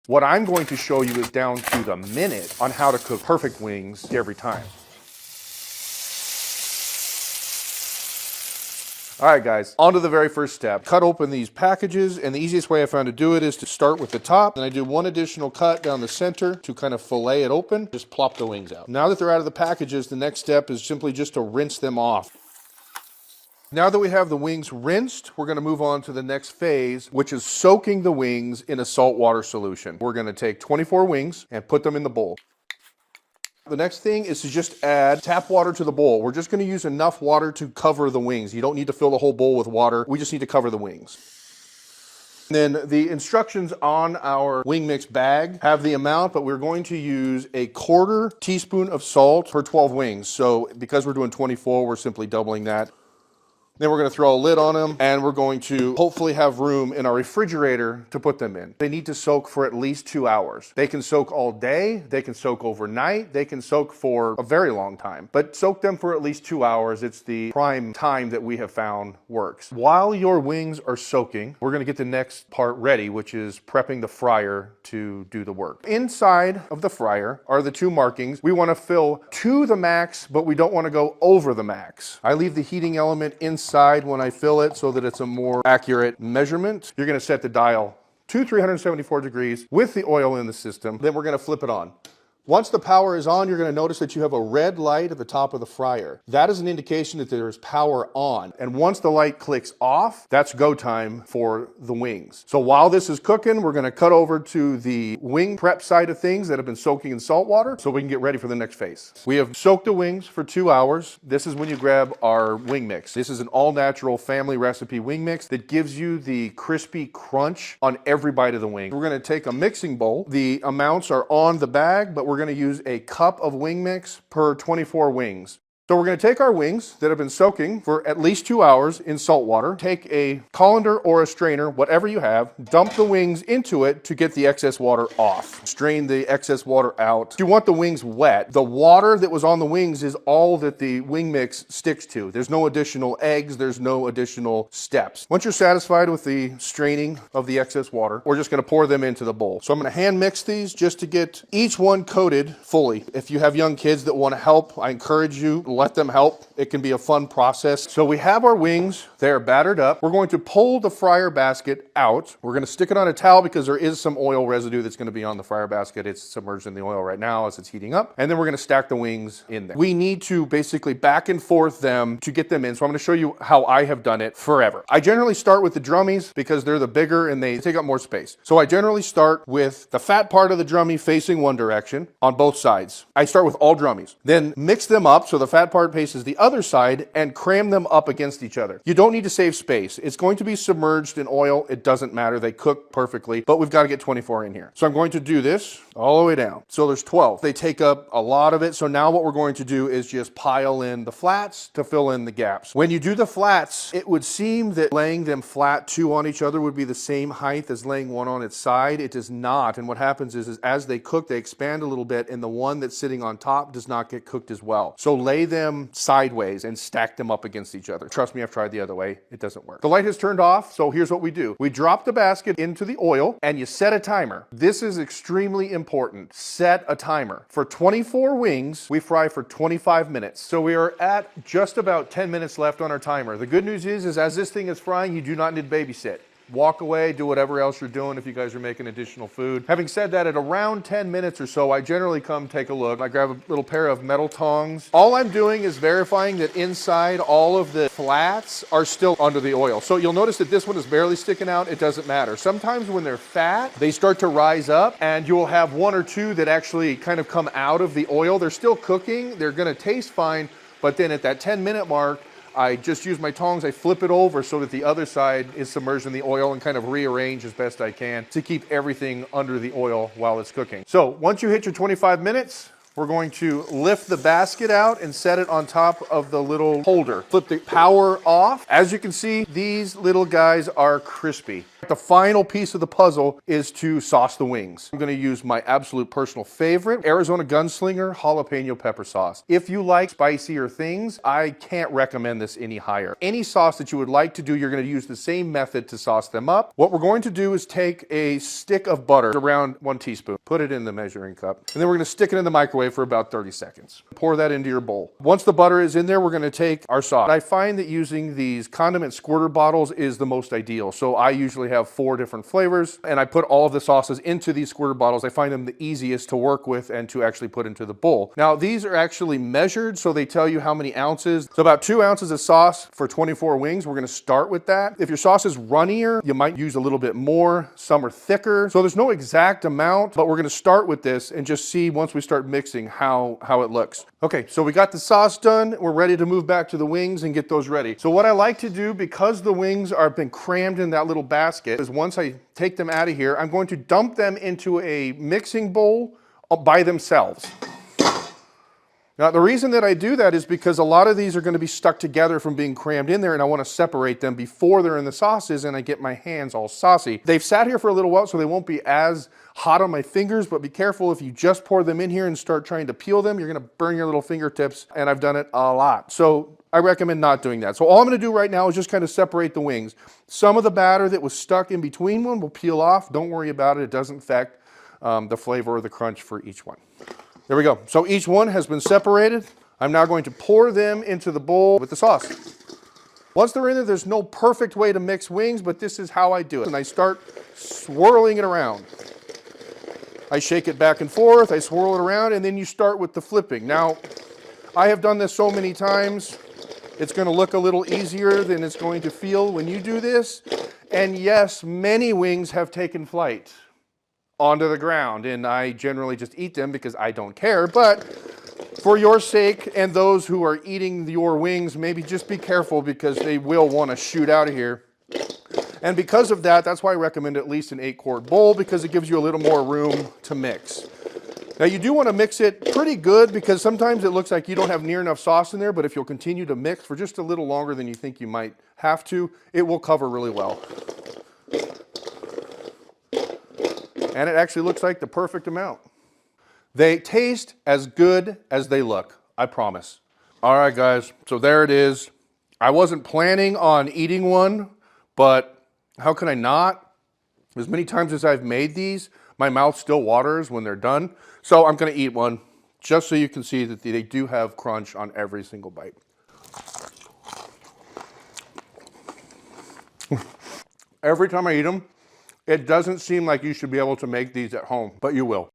What I'm going to show you is down to the minute on how to cook perfect wings every time. All right, guys, on to the very first step. Cut open these packages, and the easiest way I found to do it is to start with the top, and I do one additional cut down the center to kind of fillet it open, just plop the wings out. Now that they're out of the packages, the next step is simply just to rinse them off. Now that we have the wings rinsed, we're going to move on to the next phase, which is soaking the wings in a saltwater solution. We're going to take 24 wings and put them in the bowl. The next thing is to just add tap water to the bowl. We're just going to use enough water to cover the wings. You don't need to fill the whole bowl with water. We just need to cover the wings. And then the instructions on our wing mix bag have the amount, but we're going to use a 1/4 teaspoon of salt per 12 wings. So because we're doing 24, we're simply doubling that. Then we're going to throw a lid on them, and we're going to hopefully have room in our refrigerator to put them in. They need to soak for at least 2 hours. They can soak all day, they can soak overnight, they can soak for a very long time, but soak them for at least 2 hours. It's the prime time that we have found works. While your wings are soaking, we're going to get the next part ready, which is prepping the fryer to do the work. Inside of the fryer are the 2 markings. We want to fill to the max, but we don't want to go over the max. I leave the heating element inside when I fill it so that it's a more accurate measurement. You're going to set the dial to 374 degrees with the oil in the system. Then we're going to flip it on. Once the power is on, you're going to notice that you have a red light at the top of the fryer. That is an indication that there is power on. And once the light clicks off, that's go time for the wings. So while this is cooking, we're going to cut over to the wing prep side of things that have been soaking in salt water so we can get ready for the next phase. We have soaked the wings for 2 hours. This is when you grab our wing mix. This is an all-natural family recipe wing mix that gives you the crispy crunch on every bite of the wing. We're going to take a mixing bowl. The amounts are on the bag, but we're going to use a cup of wing mix per 24 wings. So we're going to take our wings that have been soaking for at least 2 hours in salt water, take a colander or a strainer, whatever you have, dump the wings into it to get the excess water off. Strain the excess water out. You want the wings wet. The water that was on the wings is all that the wing mix sticks to. There's no additional eggs, there's no additional steps. Once you're satisfied with the straining of the excess water, we're just going to pour them into the bowl. So I'm going to hand mix these just to get each one coated fully. If you have young kids that want to help, I encourage you, let them help. It can be a fun process. So we have our wings. They are battered up. We're going to pull the fryer basket out. We're going to stick it on a towel because there is some oil residue that's going to be on the fryer basket. It's submerged in the oil right now as it's heating up. And then we're going to stack the wings in there. We need to basically back and forth them to get them in. So I'm going to show you how I have done it forever. I generally start with the drummies because they're the bigger and they take up more space. So I generally start with the fat part of the drummie facing one direction on both sides. I start with all drummies. Then mix them up so the fat part faces the other side and cram them up against each other. You don't need to save space. It's going to be submerged in oil. It doesn't matter. They cook perfectly, but we've got to get 24 in here. So I'm going to do this all the way down. So there's 12. They take up a lot of it. So now what we're going to do is just pile in the flats to fill in the gaps. When you do the flats, it would seem that laying them flat 2 on each other would be the same height as laying one on its side. It does not. And what happens is as they cook, they expand a little bit and the one that's sitting on top does not get cooked as well. So lay them sideways and stack them up against each other. Trust me, I've tried the other way. It doesn't work. The light has turned off, so here's what we do. We drop the basket into the oil and you set a timer. This is extremely important. Set a timer. For 24 wings, we fry for 25 minutes. So we are at just about 10 minutes left on our timer. The good news is as this thing is frying, you do not need to babysit. Walk away, do whatever else you're doing if you guys are making additional food. Having said that, at around 10 minutes or so, I generally come take a look. I grab a little pair of metal tongs. All I'm doing is verifying that inside all of the flats are still under the oil. So you'll notice that this one is barely sticking out. It doesn't matter. Sometimes when they're fat, they start to rise up and you'll have 1 or 2 that actually kind of come out of the oil. They're still cooking. They're going to taste fine. But then at that 10-minute mark, I just use my tongs, I flip it over so that the other side is submerged in the oil and kind of rearrange as best I can to keep everything under the oil while it's cooking. So once you hit your 25 minutes, we're going to lift the basket out and set it on top of the little holder. Flip the power off. As you can see, these little guys are crispy. The final piece of the puzzle is to sauce the wings. I'm going to use my absolute personal favorite, Arizona Gunslinger jalapeno pepper sauce. If you like spicier things, I can't recommend this any higher. Any sauce that you would like to do, you're going to use the same method to sauce them up. What we're going to do is take a stick of butter, around 1 teaspoon, put it in the measuring cup, and then we're going to stick it in the microwave for about 30 seconds. Pour that into your bowl. Once the butter is in there, we're going to take our sauce. I find that using these condiment squirter bottles is the most ideal. So I usually have 4 different flavors, and I put all of the sauces into these squirter bottles. I find them the easiest to work with and to actually put into the bowl. Now, these are actually measured, so they tell you how many ounces. So about 2 ounces of sauce for 24 wings. We're going to start with that. If your sauce is runnier, you might use a little bit more. Some are thicker. So there's no exact amount, but we're going to start with this and just see once we start mixing how it looks. Okay, so we got the sauce done. We're ready to move back to the wings and get those ready. So what I like to do, because the wings are been crammed in that little basket, is once I take them out of here, I'm going to dump them into a mixing bowl by themselves. Now, the reason that I do that is because a lot of these are going to be stuck together from being crammed in there, and I want to separate them before they're in the sauces and I get my hands all saucy. They've sat here for a little while, so they won't be as hot on my fingers, but be careful if you just pour them in here and start trying to peel them, you're going to burn your little fingertips, and I've done it a lot. So I recommend not doing that. So all I'm going to do right now is just kind of separate the wings. Some of the batter that was stuck in between one will peel off. Don't worry about it. It doesn't affect the flavor or the crunch for each one. There we go. So each one has been separated. I'm now going to pour them into the bowl with the sauce. Once they're in there, there's no perfect way to mix wings, but this is how I do it. And I start swirling it around. I shake it back and forth, I swirl it around, and then you start with the flipping. Now, I have done this so many times, it's going to look a little easier than it's going to feel when you do this. And yes, many wings have taken flight onto the ground, and I generally just eat them because I don't care, but for your sake and those who are eating your wings, maybe just be careful because they will want to shoot out of here. And because of that, that's why I recommend at least an 8-quart bowl, because it gives you a little more room to mix. Now, you do want to mix it pretty good because sometimes it looks like you don't have near enough sauce in there, but if you'll continue to mix for just a little longer than you think you might have to, it will cover really well. And it actually looks like the perfect amount. They taste as good as they look, I promise. All right, guys, so there it is. I wasn't planning on eating one, but how can I not? As many times as I've made these, my mouth still waters when they're done. So I'm gonna eat one, just so you can see that they do have crunch on every single bite. Every time I eat them, it doesn't seem like you should be able to make these at home, but you will.